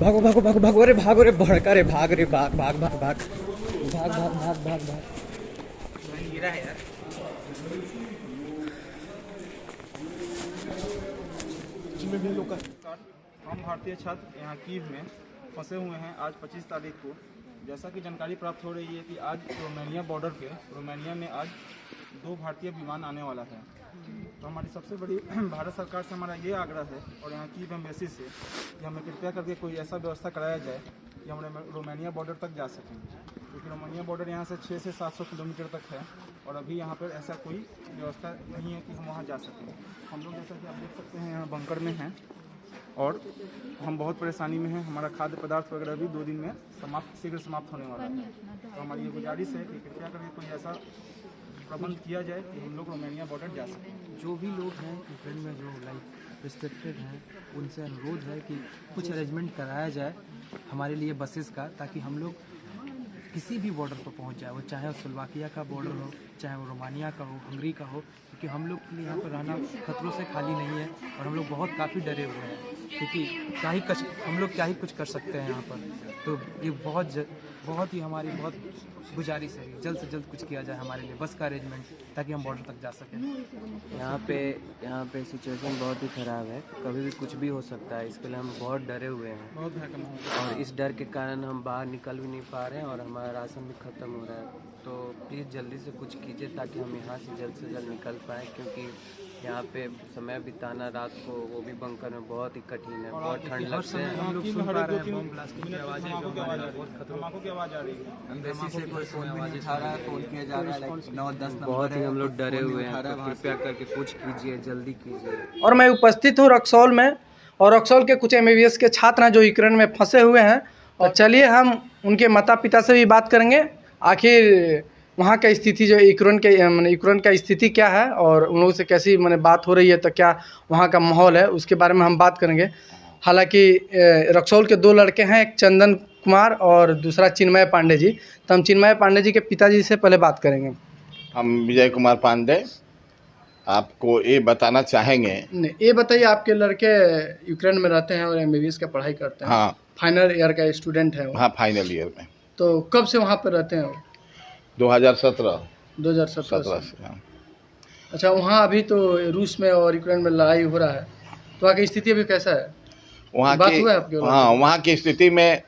भागो भागो भागो भागो, अरे भागो रे, भड़का रे, भाग रे, भाग भाग भाग भाग भाग भाग भाग भाग भाग। गिरा है यार। हम भारतीय छात्र यहाँ कीव में फंसे हुए हैं आज 25 तारीख को। जैसा कि जानकारी प्राप्त हो रही है कि आज रोमानिया बॉर्डर पे रोमानिया में आज 2 भारतीय विमान आने वाला है। तो हमारी सबसे बड़ी भारत सरकार से हमारा ये आग्रह है और यहाँ कीव एम्बेसी से कि हमें कृपया करके कोई ऐसा व्यवस्था कराया जाए कि हम रोमानिया बॉर्डर तक जा सकें, क्योंकि रोमानिया बॉर्डर यहाँ से 600 से 700 किलोमीटर तक है और अभी यहाँ पर ऐसा कोई व्यवस्था नहीं है कि हम वहाँ जा सकें। हम लोग जैसा कि आप देख सकते हैं यहाँ बंकर में हैं और हम बहुत परेशानी में हैं। हमारा खाद्य पदार्थ वगैरह भी 2 दिन में शीघ्र समाप्त होने वाला है। तो हमारी ये गुजारिश है कि कृपया करके कोई ऐसा प्रबंध किया जाए कि हम लोग रोमानिया बॉर्डर जा सकें। जो भी लोग हैं यूक्रेन में जो लाइक रिस्ट्रिक्टेड हैं उनसे अनुरोध है कि कुछ अरेंजमेंट कराया जाए हमारे लिए बसेस का, ताकि हम लोग किसी भी बॉर्डर पर पहुंच जाए, वो चाहे स्लोवाकिया का बॉर्डर हो, चाहे वो रोमानिया का हो, हंगरी का हो, क्योंकि हम लोग के लिए यहाँ पर रहना खतरों से खाली नहीं है और हम लोग बहुत काफ़ी डरे हुए हैं, क्योंकि हम लोग क्या ही कुछ कर सकते हैं यहाँ पर। तो ये बहुत ही हमारी बहुत गुजारिश है, जल्द से जल्द कुछ किया जाए हमारे लिए बस का अरेंजमेंट, ताकि हम बॉर्डर तक जा सकें। यहाँ पे सिचुएशन बहुत ही ख़राब है, कभी भी कुछ भी हो सकता है, इसके लिए हम बहुत डरे हुए हैं और इस डर के कारण हम बाहर निकल भी नहीं पा रहे हैं और हमारा राशन भी ख़त्म हो रहा है। तो प्लीज़ जल्दी से कुछ कीजिए ताकि हम यहाँ से जल्द से जल्द निकल पाएँ, क्योंकि यहाँ पे समय बिताना रात को वो भी बंकर में बहुत ही कठिन है, बहुत ठंड लगती है। हम लोग सुन पा रहे हैं बम ब्लास्ट की आवाज़ें, तम्बाकू की आवाज़ आ रही है। एम्बेसी से कोई फोन भी नहीं उठा रहा है, फोन किया जा रहा है 9-10 नंबर बहुत ही हम लोग डरे हुए हैं, तो कृपया करके कुछ कीजिए, जल्दी कीजिए। और मैं उपस्थित हूँ रक्सौल में, और रक्सौल के कुछ MBBS के छात्र हैं जो यूक्रेन में फंसे हुए हैं, और चलिए हम उनके माता पिता से भी बात करेंगे, आखिर वहाँ का स्थिति जो यूक्रेन का स्थिति क्या है और उन लोगों से कैसी बात हो रही है, तो क्या वहाँ का माहौल है उसके बारे में हम बात करेंगे। हालांकि रक्सौल के 2 लड़के हैं, एक चंदन कुमार और दूसरा चिन्मय पांडे जी। तो हम चिन्मय पांडे जी के पिताजी से पहले बात करेंगे। हम विजय कुमार पांडे आपको ये बताना चाहेंगे। नहीं, ये बताइए, आपके लड़के यूक्रेन में रहते हैं और MBBS का पढ़ाई करते हैं। हाँ, फाइनल ईयर का स्टूडेंट है वो। हाँ, फाइनल ईयर में। तो कब से वहाँ पर रहते हैं वो? 2017 से। हाँ। अच्छा, वहाँ अभी तो रूस में और यूक्रेन में लड़ाई हो रहा है, तो वहाँ की स्थिति अभी कैसा है? वहाँ बात की हुआ है आपके? हाँ, वहाँ की स्थिति में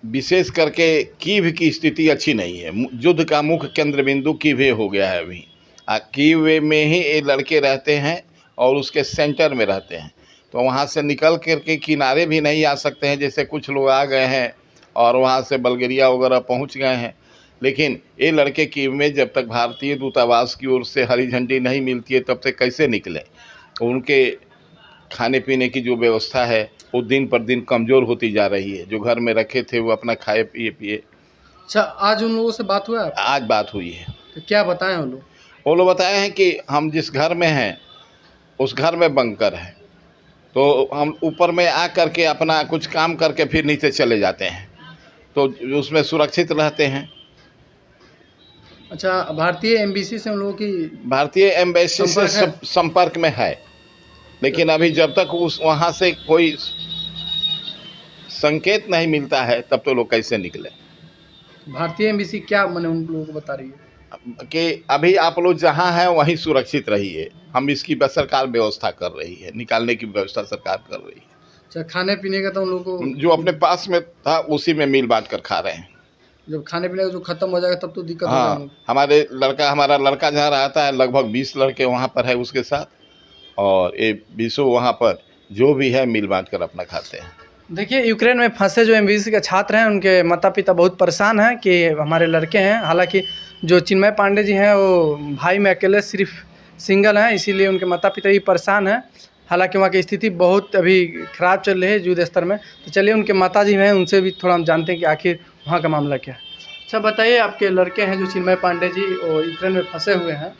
विशेष करके कीव की स्थिति अच्छी नहीं है। युद्ध का मुख्य केंद्र बिंदु कीव हो गया है अभी। कीव में ही ये लड़के रहते हैं और उसके सेंटर में रहते हैं, तो वहाँ से निकल करके किनारे भी नहीं आ सकते हैं। जैसे कुछ लोग आ गए हैं और वहाँ से बल्गेरिया वगैरह पहुँच गए हैं, लेकिन ये लड़के कीव में जब तक भारतीय दूतावास की ओर से हरी झंडी नहीं मिलती है तब तक कैसे निकले। उनके खाने पीने की जो व्यवस्था है वो दिन पर दिन कमज़ोर होती जा रही है। जो घर में रखे थे वो अपना खाए पिए। अच्छा, आज उन लोगों से बात हुआ है? आज बात हुई है। तो क्या बताएं वो लोग? वो लोग बताए हैं कि हम जिस घर में हैं उस घर में बंकर है, तो हम ऊपर में आ करके अपना कुछ काम करके फिर नीचे चले जाते हैं, तो उसमें सुरक्षित रहते हैं। अच्छा, भारतीय एम्बेसी से उन लोगों की भारतीय एम्बेसी से संपर्क में है, लेकिन अभी जब तक वहाँ से कोई संकेत नहीं मिलता है तब तो लोग कैसे निकले। भारतीय एम्बेसी क्या उन लोगों को बता रही है कि अभी आप लोग जहाँ हैं वहीं सुरक्षित रहिए, हम इसकी सरकार व्यवस्था कर रही है, निकालने की व्यवस्था सरकार कर रही है। अच्छा, खाने पीने का तो उन लोगों को जो अपने पास में था उसी में मिल बांट कर खा रहे हैं। जब खाने पीने का जो खत्म हो जाएगा तब तो दिक्कत हाँ, होगा। हमारा लड़का जहाँ रहता है लगभग 20 लड़के वहाँ पर है उसके साथ, और ये 20 वहाँ पर जो भी है मिल बांट कर अपना खाते हैं। देखिए, यूक्रेन में फंसे जो MBBS के छात्र हैं उनके माता पिता बहुत परेशान हैं कि हमारे लड़के हैं। हालांकि जो चिन्मय पांडे जी हैं वो भाई में अकेले सिर्फ सिंगल हैं, इसीलिए उनके माता पिता भी परेशान हैं। हालांकि वहाँ की स्थिति बहुत अभी ख़राब चल रही है युद्ध स्तर में। तो चलिए उनके माता जी हैं, उनसे भी थोड़ा हम जानते हैं कि आखिर वहाँ का मामला क्या है। अच्छा बताइए, आपके लड़के हैं जो चिन्मय पांडे जी और यूक्रेन में फंसे हुए हैं,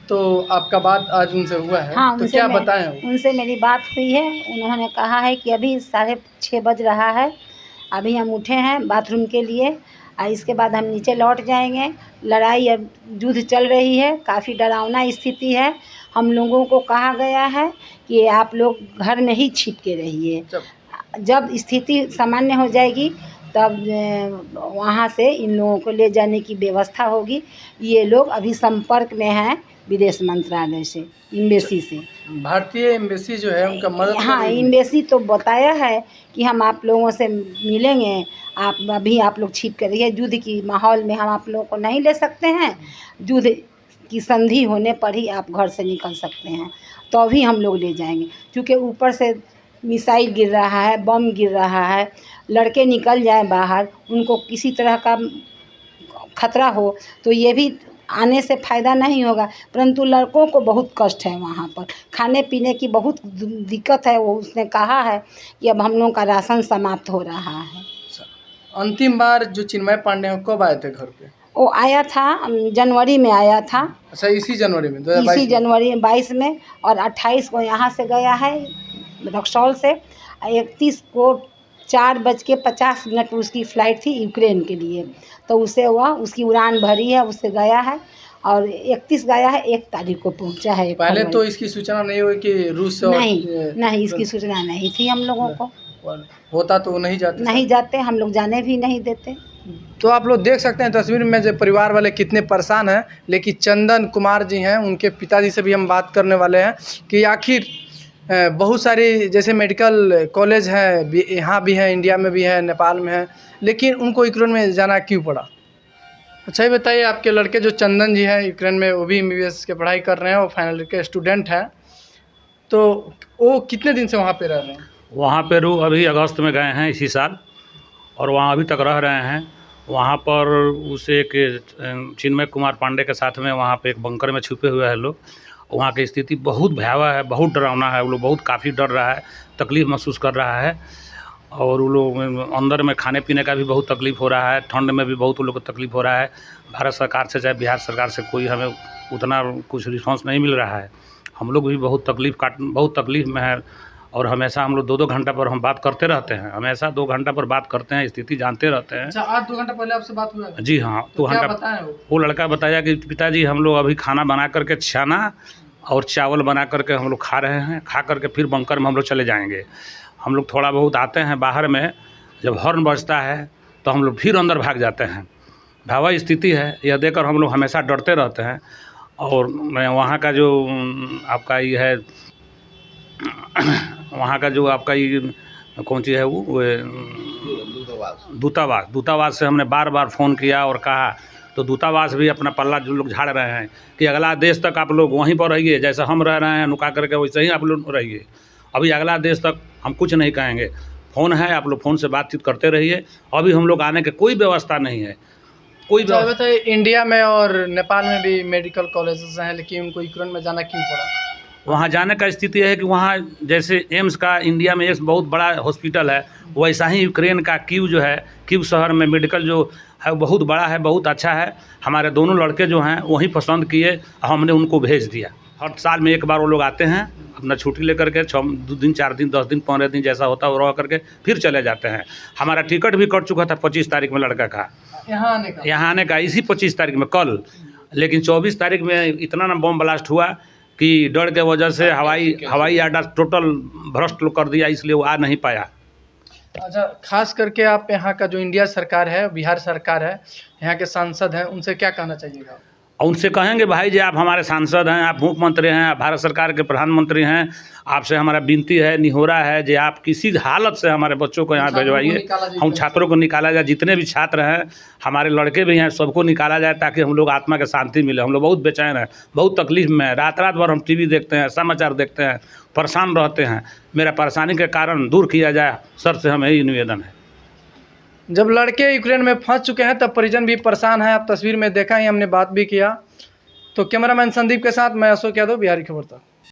तो आपका बात आज उनसे हुआ है? हाँ, तो क्या बताएं? उनसे मेरी बात हुई है। उन्होंने कहा है कि अभी 6:30 बज रहा है, अभी हम उठे हैं बाथरूम के लिए और इसके बाद हम नीचे लौट जाएंगे। लड़ाई अब युद्ध चल रही है, काफ़ी डरावना स्थिति है। हम लोगों को कहा गया है कि आप लोग घर में ही छिप के रहिए। जब स्थिति सामान्य हो जाएगी तब वहाँ से इन लोगों को ले जाने की व्यवस्था होगी। ये लोग अभी संपर्क में हैं विदेश मंत्रालय से, एम्बेसी से। भारतीय एम्बेसी जो है उनका मदद हाँ, कर रही है। एम्बेसी तो बताया है कि हम आप लोगों से मिलेंगे, आप लोग छिप कर रहिए, युद्ध की माहौल में हम आप लोगों को नहीं ले सकते हैं, युद्ध की संधि होने पर ही आप घर से निकल सकते हैं, तो अभी हम लोग ले जाएंगे। क्योंकि ऊपर से मिसाइल गिर रहा है, बम गिर रहा है, लड़के निकल जाएं बाहर, उनको किसी तरह का खतरा हो तो ये भी आने से फ़ायदा नहीं होगा। परंतु लड़कों को बहुत कष्ट है, वहाँ पर खाने पीने की बहुत दिक्कत है। वो उसने कहा है कि अब हम लोगों का राशन समाप्त हो रहा है। अंतिम बार जो चिन्मय पांडे हैं कब आए थे घर पे? वो आया था जनवरी में आया था। अच्छा, इसी जनवरी में 2022 इसी जनवरी 22 में, और 28 को यहाँ से गया है रक्सौल से। 31 को 4:50 उसकी फ़्लाइट थी यूक्रेन के लिए, तो उसे हुआ, उसकी उड़ान भरी है, उससे गया है और 31 गया है, 1 तारीख को पहुंचा है। पहले तो इसकी सूचना नहीं हुई कि रूस से नहीं, इसकी सूचना नहीं थी हम लोगों को। होता तो वो नहीं जाते, हम लोग जाने भी नहीं देते। तो आप लोग देख सकते हैं तस्वीर में जो परिवार वाले कितने परेशान हैं। लेकिन चंदन कुमार जी हैं, उनके पिताजी से भी हम बात करने वाले हैं कि आखिर बहुत सारी जैसे मेडिकल कॉलेज है, यहाँ भी है, इंडिया में भी है, नेपाल में है, लेकिन उनको यूक्रेन में जाना क्यों पड़ा? अच्छा, ये बताइए, आपके लड़के जो चंदन जी हैं यूक्रेन में, वो भी MBBS की पढ़ाई कर रहे हैं और फाइनल ईयर के स्टूडेंट हैं, तो वो कितने दिन से वहाँ पे रह रहे हैं? वहाँ पे अभी अगस्त में गए हैं इसी साल, और वहाँ अभी तक रह रहे हैं। वहाँ पर उसे एक चिन्मय कुमार पांडे के साथ में वहाँ पे एक बंकर में छुपे हुए हैं लोग। वहाँ की स्थिति बहुत भयावह है, बहुत डरावना है। वो लोग बहुत काफ़ी डर रहा है, तकलीफ़ महसूस कर रहा है, और वो लोग अंदर में खाने पीने का भी बहुत तकलीफ़ हो रहा है, ठंड में भी बहुत उन लोग को तकलीफ़ हो रहा है। भारत सरकार से चाहे बिहार सरकार से कोई हमें उतना कुछ रिस्पॉन्स नहीं मिल रहा है। हम लोग भी बहुत तकलीफ़ में है, और हमेशा हम लोग 2-2 घंटा पर हम बात करते रहते हैं, हमेशा 2 घंटा पर बात करते हैं, स्थिति जानते रहते हैं। अच्छा, आज 2 घंटा पहले आपसे बात हुआ है? जी हाँ, 2 घंटा। बताया वो लड़का बताया कि पिताजी हम लोग अभी खाना बना करके छाना और चावल बना करके हम लोग खा रहे हैं, खा करके फिर बंकर में हम लोग चले जाएंगे। हम लोग थोड़ा बहुत आते हैं बाहर में, जब हॉर्न बजता है तो हम लोग फिर अंदर भाग जाते हैं। भयावह स्थिति है, यह देखकर हम लोग हमेशा डरते रहते हैं। और मैं वहाँ का जो आपका ये है, वहाँ का जो आपका ये कौन सी है वो दूतावास से हमने बार फ़ोन किया और कहा, तो दूतावास भी अपना पल्ला जो लोग झाड़ रहे हैं कि अगला देश तक आप लोग वहीं पर रहिए, जैसा हम रह रहे हैं नुका करके, वैसे ही आप लोग रहिए। अभी अगला देश तक हम कुछ नहीं कहेंगे, फ़ोन है, आप लोग फ़ोन से बातचीत करते रहिए। अभी हम लोग आने की कोई व्यवस्था नहीं है, कोई व्यवस्था। बताइए, इंडिया में और नेपाल में भी मेडिकल कॉलेजेस हैं, लेकिन उनको यूक्रेन में जाना क्यों पड़ा? वहाँ जाने का स्थिति है कि वहाँ जैसे एम्स का इंडिया में एक बहुत बड़ा हॉस्पिटल है, वैसा ही यूक्रेन का कीव जो है, कीव शहर में मेडिकल जो है बहुत बड़ा है, बहुत अच्छा है। हमारे दोनों लड़के जो हैं वहीं पसंद किए, हमने उनको भेज दिया। हर साल में एक बार वो लोग आते हैं, अपना छुट्टी लेकर के 2 दिन 4 दिन 10 दिन 15 दिन जैसा होता है वो रह करके फिर चले जाते हैं। हमारा टिकट भी कट चुका था 25 तारीख में लड़का का, यहाँ आने का इसी 25 तारीख में कल। लेकिन 24 तारीख में इतना ना बम ब्लास्ट हुआ कि डर के वजह से हवाई अड्डा टोटल भ्रष्ट कर दिया, इसलिए वो आ नहीं पाया। अच्छा, खास करके आप यहाँ का जो इंडिया सरकार है, बिहार सरकार है, यहाँ के सांसद हैं, उनसे क्या कहना चाहिएगा? उनसे कहेंगे भाई जी, आप हमारे सांसद हैं, आप मुख्यमंत्री हैं, आप भारत सरकार के प्रधानमंत्री हैं, आपसे हमारा विनती है, निहोरा है कि आप किसी हालत से हमारे बच्चों को यहाँ भिजवाइए। हम छात्रों को निकाला जाए, जितने भी छात्र हैं, हमारे लड़के भी हैं, सबको निकाला जाए ताकि हम लोग आत्मा के शांति मिले। हम लोग बहुत बेचैन हैं, बहुत तकलीफ में हैं, रात भर हम TV देखते हैं, समाचार देखते हैं, परेशान रहते हैं। मेरा परेशानी के कारण दूर किया जाए, सर से हमें यही निवेदन है। जब लड़के यूक्रेन में फंस चुके हैं तब परिजन भी परेशान हैं। आप तस्वीर में देखा ही, हमने बात भी किया। तो कैमरामैन संदीप के साथ मैं अशोक यादव, बिहारी खबर तक।